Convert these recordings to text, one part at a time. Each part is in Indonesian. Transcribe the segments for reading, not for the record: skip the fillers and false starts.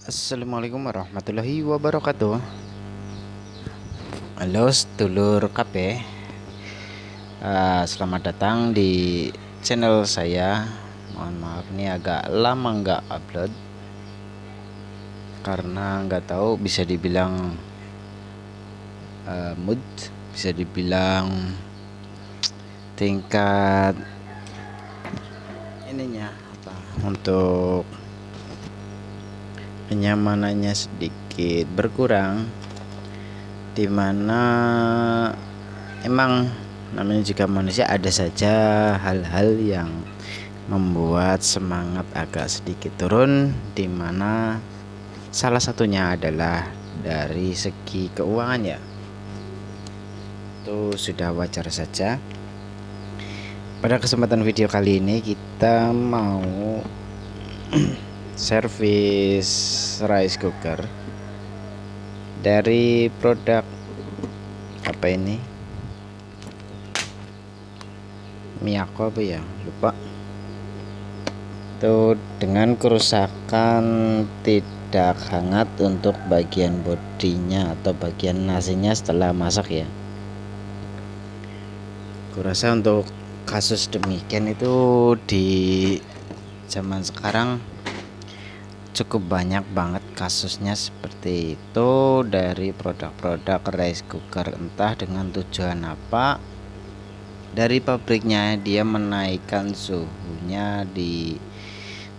Assalamualaikum warahmatullahi wabarakatuh. Halo sedulur KP, selamat datang di channel saya. Mohon maaf nih agak lama nggak upload karena nggak tahu, bisa dibilang mood, bisa dibilang tingkat ininya apa, untuk kenyamanannya sedikit berkurang, dimana emang namanya juga manusia, ada saja hal-hal yang membuat semangat agak sedikit turun, dimana salah satunya adalah dari segi keuangan ya. Itu sudah wajar saja. Pada kesempatan video kali ini kita mau servis rice cooker dari produk apa ini, Miyako apa ya, lupa. Itu dengan kerusakan tidak hangat untuk bagian bodinya atau bagian nasinya setelah masak ya. Kurasa untuk kasus demikian itu di zaman sekarang cukup banyak banget kasusnya seperti itu, dari produk-produk rice cooker, entah dengan tujuan apa. Dari pabriknya dia menaikkan suhunya di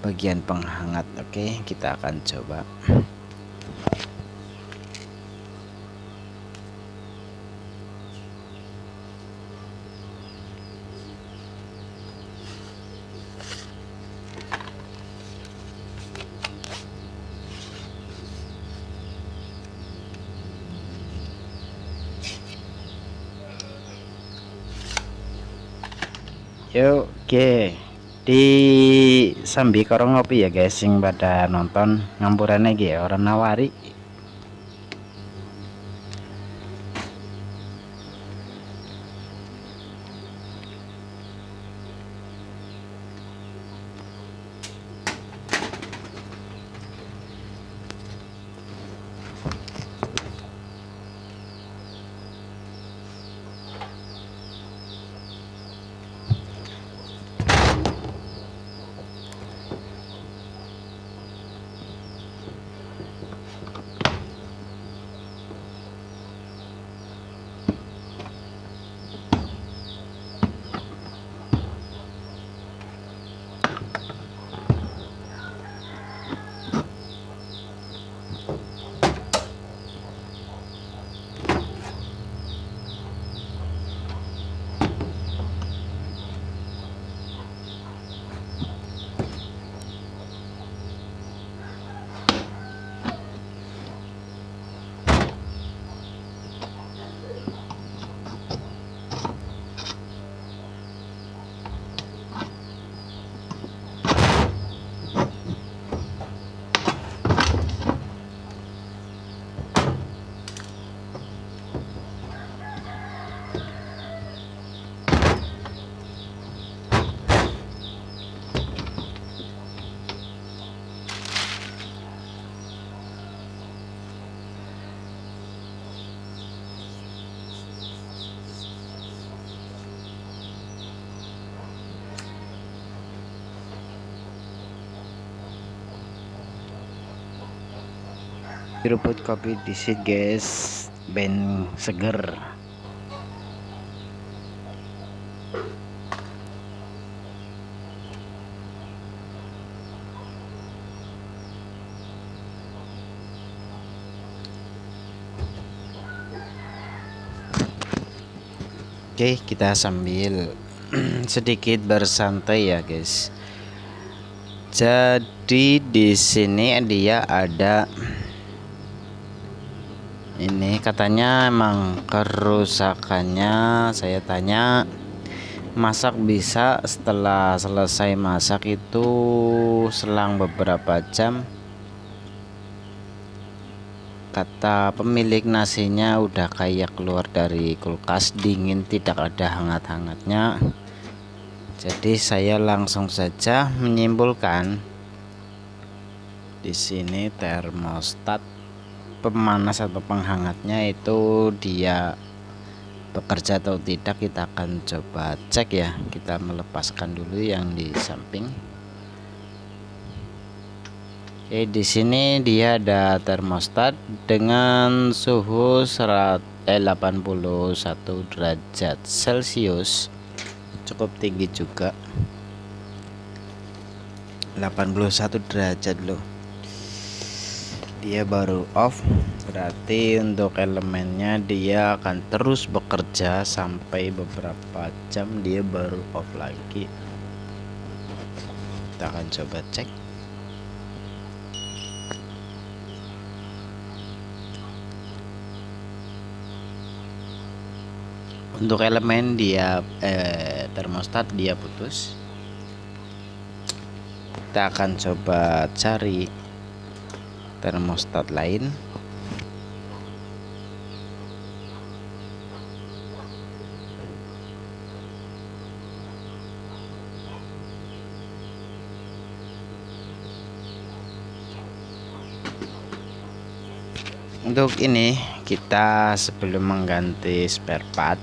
bagian penghangat. Oke, kita akan coba. Yuk, oke. Di sambi korong ngopi ya guys, sing pada nonton ngampurannya gitu ya, orang nawari. Seruput kopi disit guys, ben seger. Oke, kita sambil sedikit bersantai ya guys. Jadi di sini dia ada ini, katanya emang kerusakannya, saya tanya masak bisa, setelah selesai masak itu selang beberapa jam, kata pemilik nasinya udah kayak keluar dari kulkas, dingin, tidak ada hangat-hangatnya. Jadi saya langsung saja menyimpulkan Di sini termostat pemanas atau penghangatnya itu dia bekerja atau tidak, kita akan coba cek ya. Kita melepaskan dulu yang di samping. Oke, di sini dia ada termostat dengan suhu 81 derajat Celcius, cukup tinggi juga, 81 derajat loh. Dia baru off, berarti untuk elemennya dia akan terus bekerja sampai beberapa jam dia baru off lagi. Kita akan coba cek. Untuk elemen dia termostat dia putus. Kita akan coba cari termostat lain. Untuk ini kita sebelum mengganti spare part,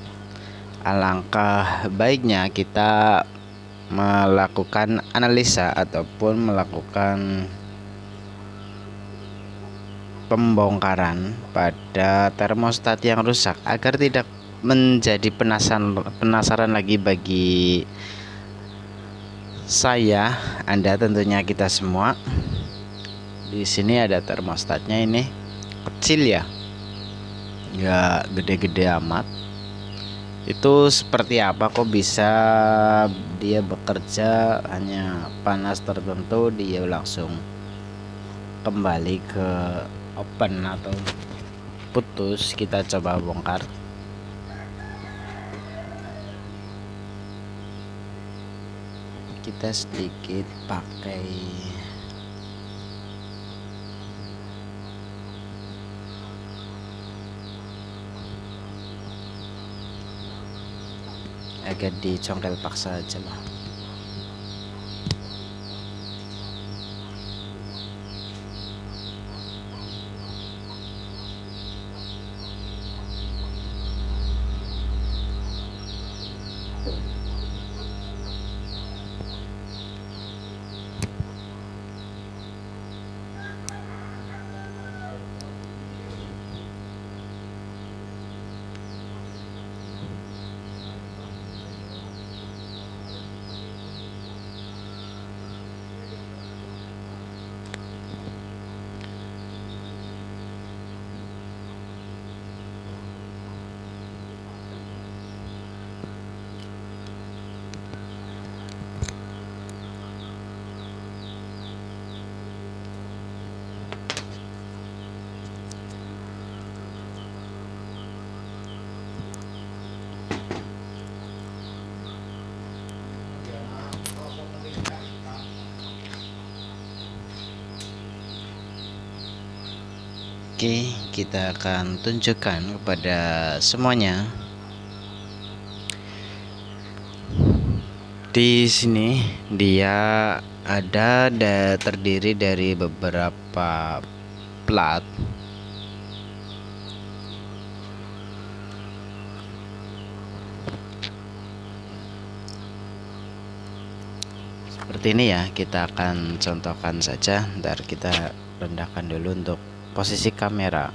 alangkah baiknya kita melakukan analisa ataupun melakukan pembongkaran pada termostat yang rusak agar tidak menjadi penasaran lagi bagi saya, Anda, tentunya kita semua. Di sini ada termostatnya, ini kecil ya, nggak gede-gede amat. Itu seperti apa kok bisa dia bekerja hanya panas tertentu dia langsung kembali ke open atau putus? Kita coba bongkar. Kita sedikit pakai agak dicongkel paksa aja lah. Oke, kita akan tunjukkan kepada semuanya. Di sini dia ada terdiri dari beberapa plat. Seperti ini ya, kita akan contohkan saja. Ntar kita rendahkan dulu untuk posisi kamera.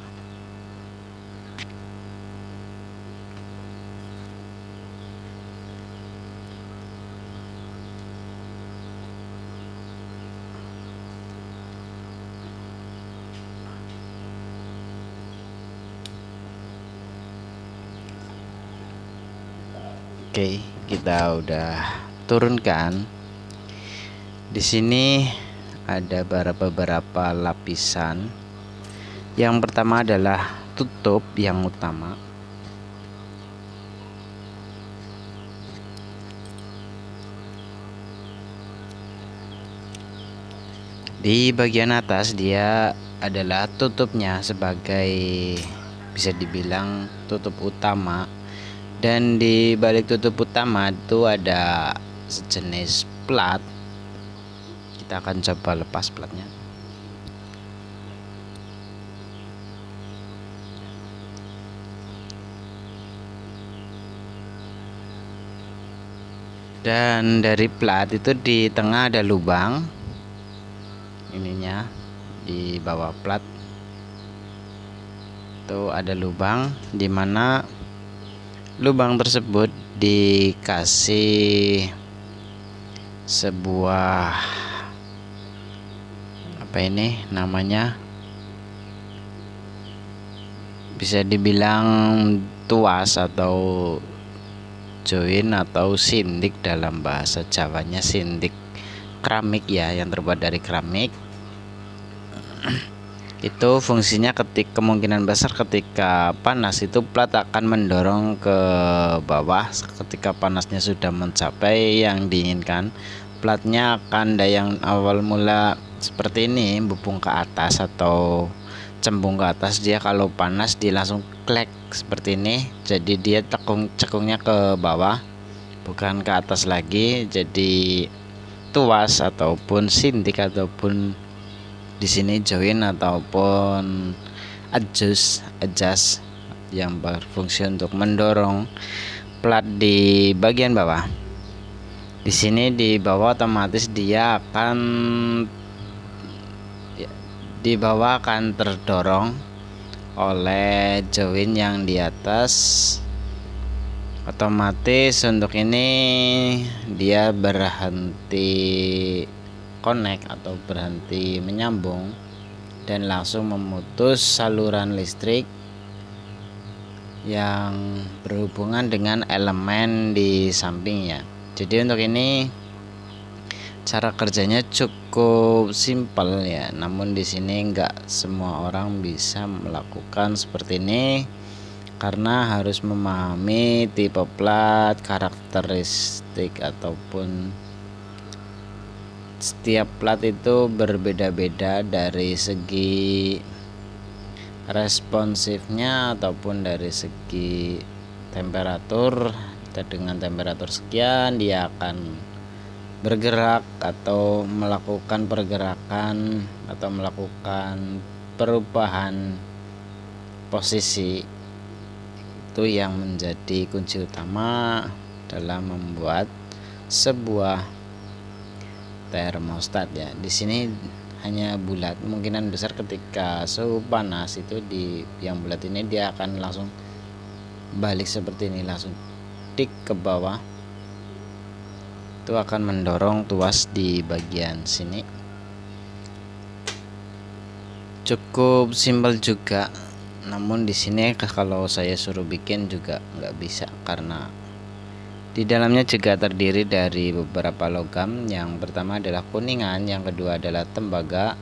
Oke, kita udah turunkan. Di sini ada beberapa lapisan. Yang pertama adalah tutup yang utama. Di bagian atas dia adalah tutupnya sebagai bisa dibilang tutup utama, dan di balik tutup utama itu ada sejenis plat. Kita akan coba lepas platnya. Dan dari plat itu di tengah ada lubang ininya, di bawah plat itu ada lubang, dimana lubang tersebut dikasih sebuah apa ini namanya, bisa dibilang tuas atau join atau sindik, dalam bahasa Jawanya sindik keramik ya, yang terbuat dari keramik. Itu fungsinya kemungkinan besar ketika panas itu plat akan mendorong ke bawah. Ketika panasnya sudah mencapai yang diinginkan, platnya akan yang awal mula seperti ini, bubung ke atas atau cembung ke atas. Dia kalau panas dia langsung klek seperti ini, jadi dia cekungnya ke bawah bukan ke atas lagi. Jadi tuas ataupun sindik ataupun di sini join ataupun adjust yang berfungsi untuk mendorong plat di bagian bawah. Di sini di bawah otomatis dia akan terdorong oleh join yang di atas. Otomatis untuk ini dia berhenti connect atau berhenti menyambung dan langsung memutus saluran listrik yang berhubungan dengan elemen di sampingnya. Jadi untuk ini cara kerjanya cukup simpel ya, namun di sini enggak semua orang bisa melakukan seperti ini karena harus memahami tipe plat, karakteristik ataupun setiap plat itu berbeda-beda dari segi responsifnya ataupun dari segi temperatur. Dengan temperatur sekian dia akan bergerak atau melakukan pergerakan atau melakukan perubahan posisi. Itu yang menjadi kunci utama dalam membuat sebuah termostat ya. Di sini hanya bulat, kemungkinan besar ketika suhu panas itu di yang bulat ini dia akan langsung balik seperti ini, langsung tik ke bawah. Itu akan mendorong tuas di bagian sini. Cukup simpel juga, namun di sini kalau saya suruh bikin juga nggak bisa karena di dalamnya juga terdiri dari beberapa logam. Yang pertama adalah kuningan, yang kedua adalah tembaga,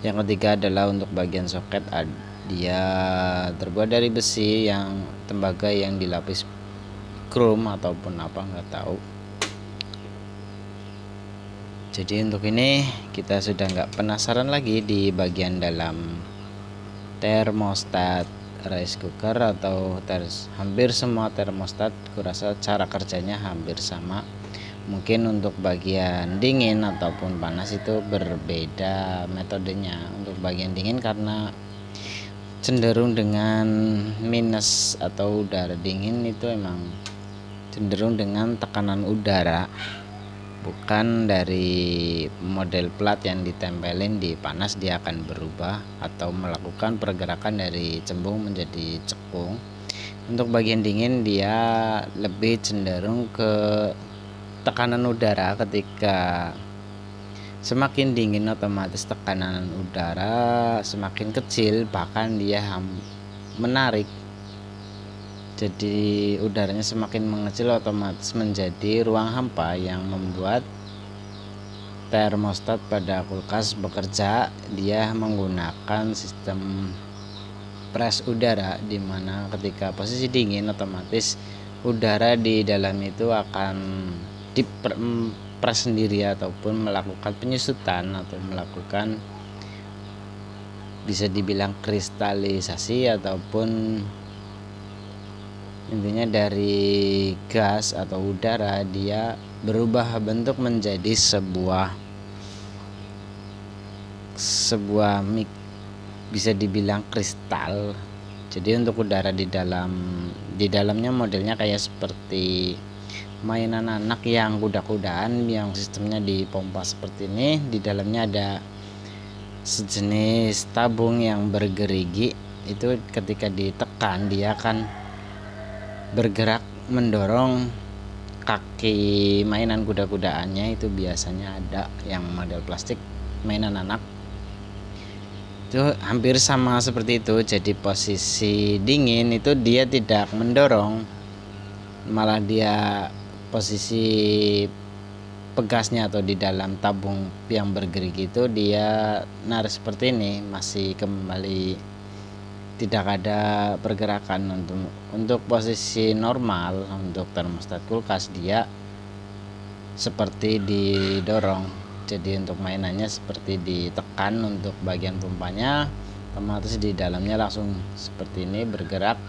yang ketiga adalah untuk bagian soket dia terbuat dari besi, yang tembaga yang dilapis chrome ataupun apa nggak tahu. Jadi untuk ini kita sudah nggak penasaran lagi di bagian dalam termostat rice cooker atau hampir semua termostat kurasa cara kerjanya hampir sama. Mungkin untuk bagian dingin ataupun panas itu berbeda metodenya. Untuk bagian dingin karena cenderung dengan minus atau udara dingin itu emang cenderung dengan tekanan udara, bukan dari model plat yang ditempelin di panas dia akan berubah atau melakukan pergerakan dari cembung menjadi cekung. Untuk bagian dingin dia lebih cenderung ke tekanan udara. Ketika semakin dingin otomatis tekanan udara semakin kecil, bahkan dia menarik. Jadi udaranya semakin mengecil, otomatis menjadi ruang hampa yang membuat termostat pada kulkas bekerja. Dia menggunakan sistem pres udara, di mana ketika posisi dingin otomatis udara di dalam itu akan dipres sendiri ataupun melakukan penyusutan atau melakukan bisa dibilang kristalisasi ataupun intinya dari gas atau udara dia berubah bentuk menjadi sebuah bisa dibilang kristal. Jadi untuk udara di dalamnya modelnya kayak seperti mainan anak yang kuda-kudaan yang sistemnya dipompa seperti ini. Di dalamnya ada sejenis tabung yang bergerigi, itu ketika ditekan dia akan bergerak mendorong kaki mainan kuda-kudaannya. Itu biasanya ada yang model plastik mainan anak itu hampir sama seperti itu. Jadi posisi dingin itu dia tidak mendorong, malah dia posisi pegasnya atau di dalam tabung yang bergerigi itu dia narik seperti ini, masih kembali tidak ada pergerakan. Untuk posisi normal untuk termostat kulkas dia seperti didorong, jadi untuk mainannya seperti ditekan untuk bagian pompanya, otomatis di dalamnya langsung seperti ini bergerak.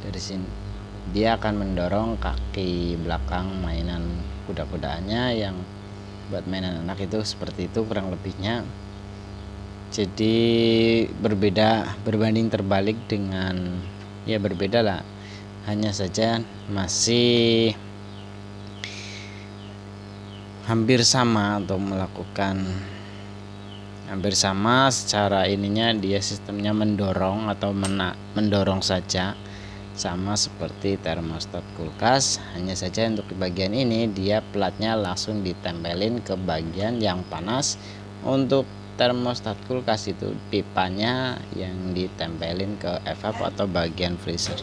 Dari sini dia akan mendorong kaki belakang mainan kuda-kudaannya yang buat mainan anak itu seperti itu kurang lebihnya. Jadi berbeda, berbanding terbalik dengan, ya berbeda lah, hanya saja masih hampir sama untuk melakukan hampir sama secara ininya. Dia sistemnya mendorong atau mendorong saja, sama seperti termostat kulkas, hanya saja untuk di bagian ini dia platnya langsung ditempelin ke bagian yang panas. Untuk termostat kulkas itu pipanya yang ditempelin ke evap atau bagian freezer.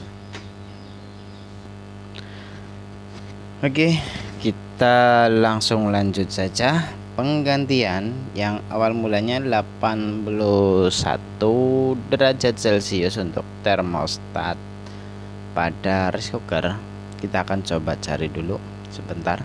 Oke, kita langsung lanjut saja. Penggantian yang awal mulanya 81 derajat Celcius untuk termostat pada rice cooker. Kita akan coba cari dulu sebentar.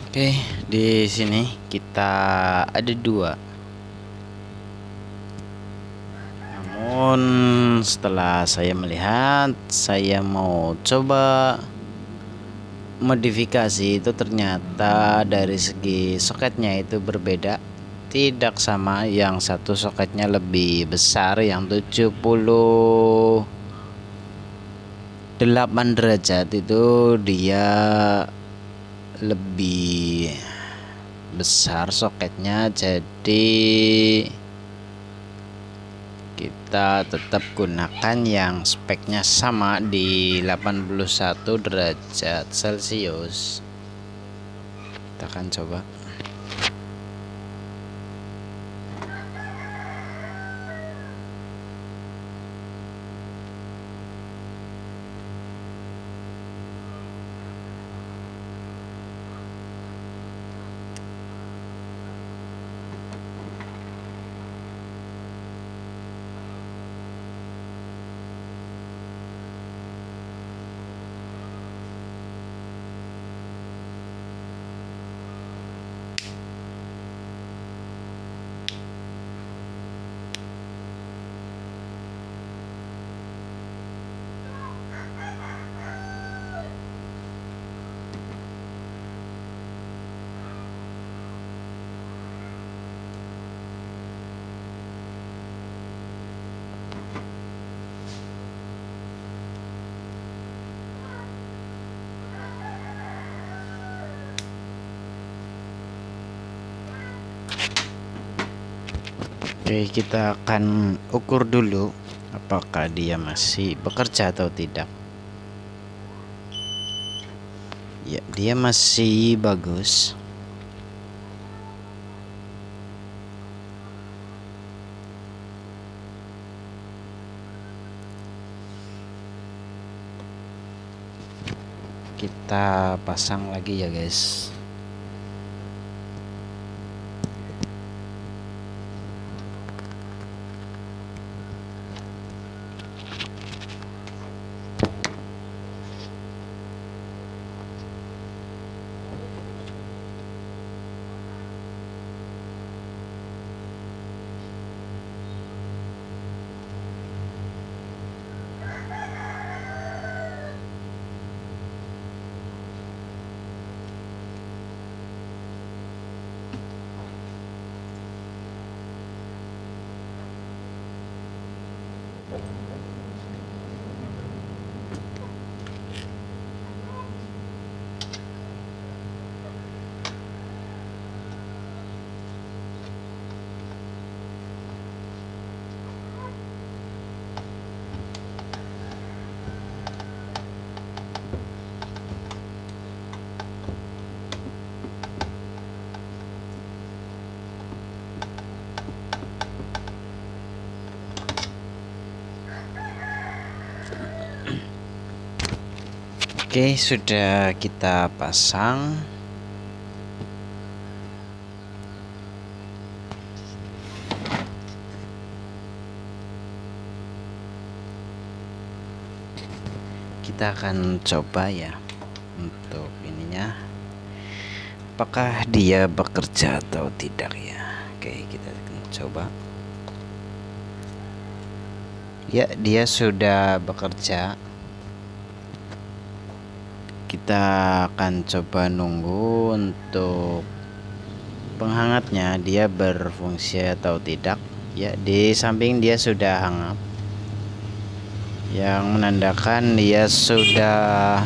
Oke, di sini kita ada dua. Namun setelah saya melihat, saya mau coba modifikasi, itu ternyata dari segi soketnya itu berbeda, tidak sama. Yang satu soketnya lebih besar, yang 78 derajat itu dia lebih besar soketnya. Jadi kita tetap gunakan yang speknya sama di 81 derajat Celcius. Kita akan coba. Oke, kita akan ukur dulu apakah dia masih bekerja atau tidak. Ya, dia masih bagus. Kita pasang lagi ya guys. Oke, sudah kita pasang. Kita akan coba ya untuk ininya, apakah dia bekerja atau tidak ya. Oke, kita akan coba. Ya, dia sudah bekerja. Kita akan coba nunggu untuk penghangatnya dia berfungsi atau tidak. Ya, di samping dia sudah hangat, yang menandakan dia sudah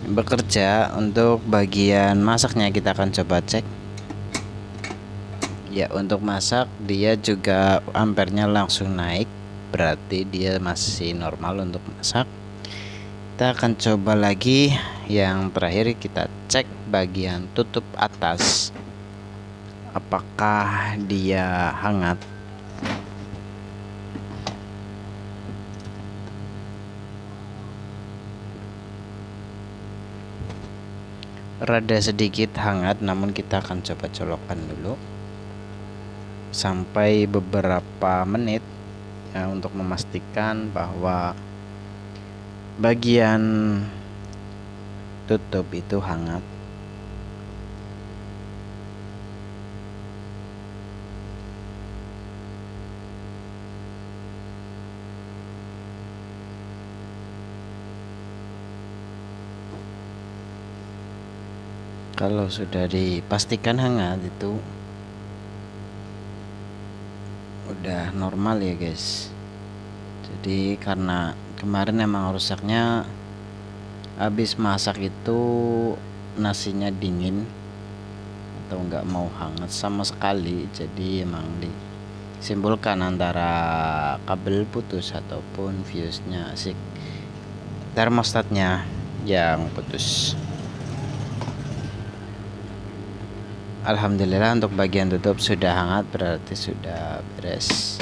bekerja. Untuk bagian masaknya kita akan coba cek. Ya, untuk masak dia juga ampernya langsung naik, berarti dia masih normal untuk masak. Kita akan coba lagi. Yang terakhir kita cek bagian tutup atas, apakah dia hangat. Rada sedikit hangat, namun kita akan coba colokkan dulu sampai beberapa menit ya, untuk memastikan bahwa bagian tutup itu hangat. Kalau sudah dipastikan hangat itu udah normal ya guys. Jadi karena kemarin emang rusaknya habis masak itu nasinya dingin atau nggak mau hangat sama sekali, jadi emang disimpulkan antara kabel putus ataupun fuse-nya si termostatnya yang putus. Alhamdulillah untuk bagian tutup sudah hangat, berarti sudah beres.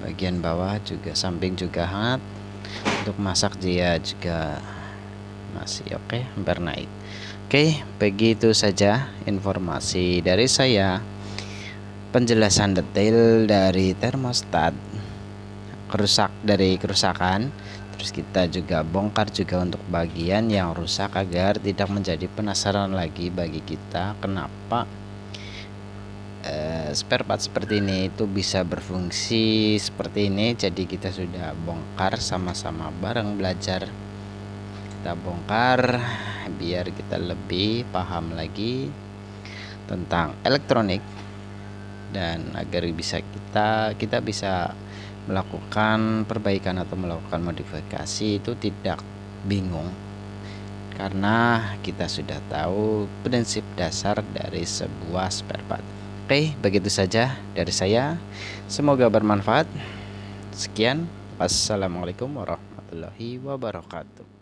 Bagian bawah juga, samping juga hangat. Untuk masak dia juga masih oke, hampir naik. Oke, begitu saja informasi dari saya, penjelasan detail dari termostat kerusakan. Terus kita juga bongkar juga untuk bagian yang rusak agar tidak menjadi penasaran lagi bagi kita kenapa spare part seperti ini itu bisa berfungsi seperti ini. Jadi kita sudah bongkar sama-sama bareng belajar. Kita bongkar biar kita lebih paham lagi tentang elektronik, dan agar bisa kita bisa melakukan perbaikan atau melakukan modifikasi itu tidak bingung, karena kita sudah tahu prinsip dasar dari sebuah spare part. Oke, begitu saja dari saya. Semoga bermanfaat. Sekian, wassalamualaikum warahmatullahi wabarakatuh.